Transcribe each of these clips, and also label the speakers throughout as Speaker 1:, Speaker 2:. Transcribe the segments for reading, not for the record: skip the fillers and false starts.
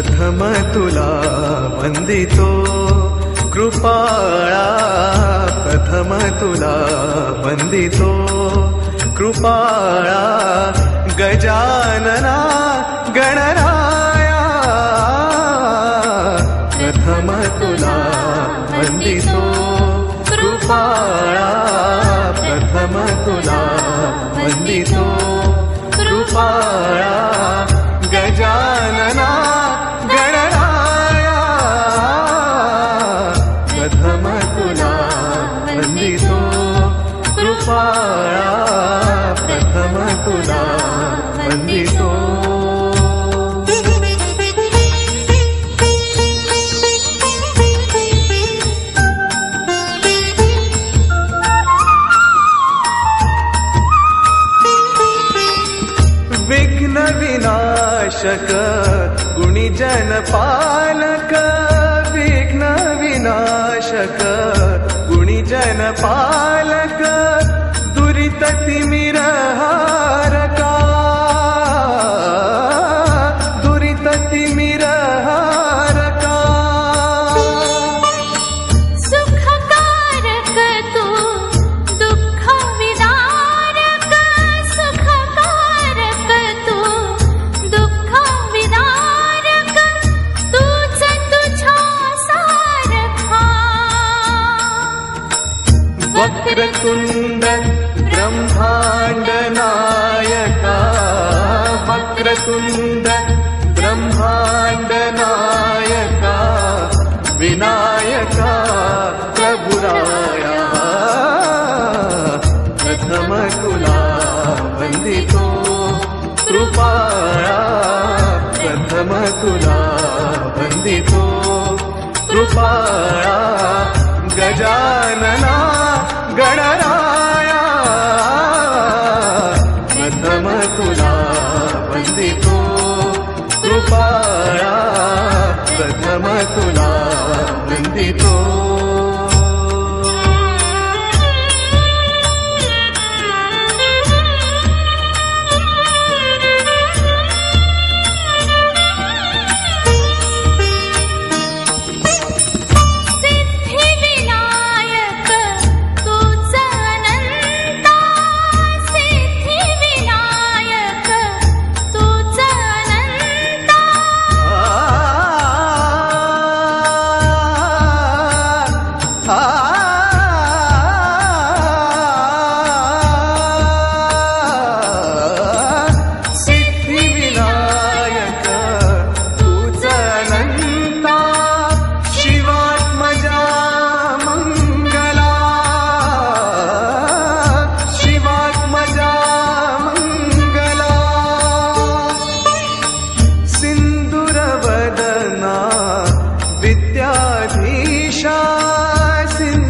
Speaker 1: प्रथम तुला वंदितो कृपाळा, प्रथम तुला वंदितो कृपाळा, गजानना गणराया, प्रथम तुला वंदितो कृपाळा, प्रथम तुला वंदितो कृपाळा, गजानना गणराया, प्रथम तुला वंदितो कृपाळा, प्रथम तुला वंदितो. विघ्न विनाशक गुणीजन पालक, विघ्न विनाशक गुणीजन पालक, दुरित तिमिरहारका, दुरित तिमिरहारका,
Speaker 2: सुखकारक तू दुःख विदारक, सुखकारक तू दुःख विदारक, तूच तुझ्या सारखा.
Speaker 1: वक्रतुंड ब्रह्मांड नायका, वक्रतुंड ब्रह्मांड नायका, विनायका प्रभुराया, प्रथम तुला वंदितो कृपाळा, प्रथम तुला वंदितो कृपाळा, गजानना गणराया, प्रथम तुला वंदितो कृपाळा, प्रथम तुला वंदितो.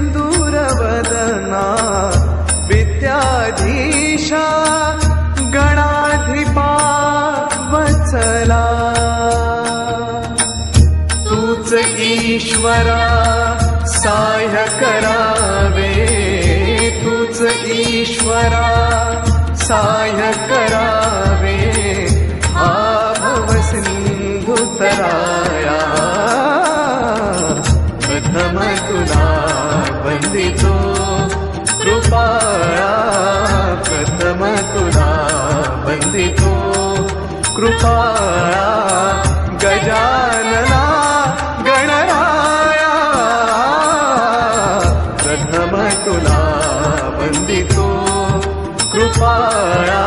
Speaker 1: सिंदूरवदना विद्याधीशा, गणाधिपा वत्सला, तूच ईश्वरा सहाय्य करावे, तूच ईश्वरा सहाय्य करावे, हा भवसिंधुतराया, प्रथम तुला वंदितो कृपाळा, प्रथम तुला वंदितो कृपाळा, गजानना गणराया, प्रथम तुला वंदितो कृपाळा,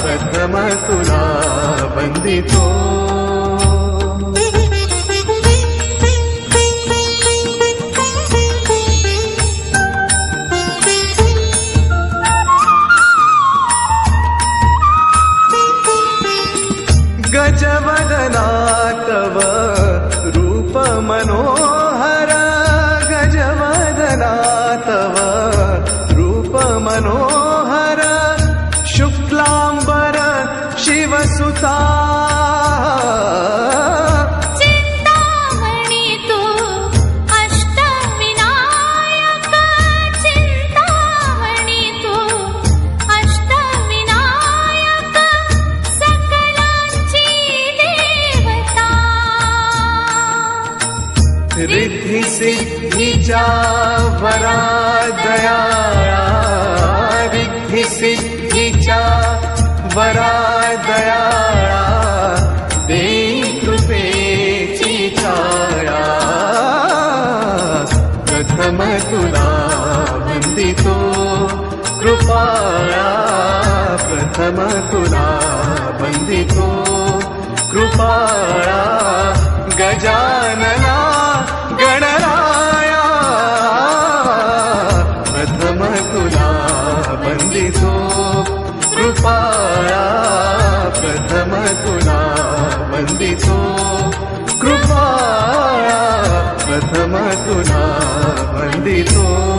Speaker 1: प्रथम तुला वंदितो. गजवदना तव रूप मनोहर, गजवदना तव रूप मनोहर, शुक्लांबर शिवसुता, सिद्धीच्या वरा दयाळा रिद्धी सिद्धीच्या वरा दयाळा देई कृपेची छाया प्रथम तुला वंदितो कृपाळा प्रथम तुला वंदितो कृपाळा गजानना गणराया प्रथम तुला वंदितो कृपाळा प्रथम तुला वंदितो कृपाळा प्रथम तुला वंदितो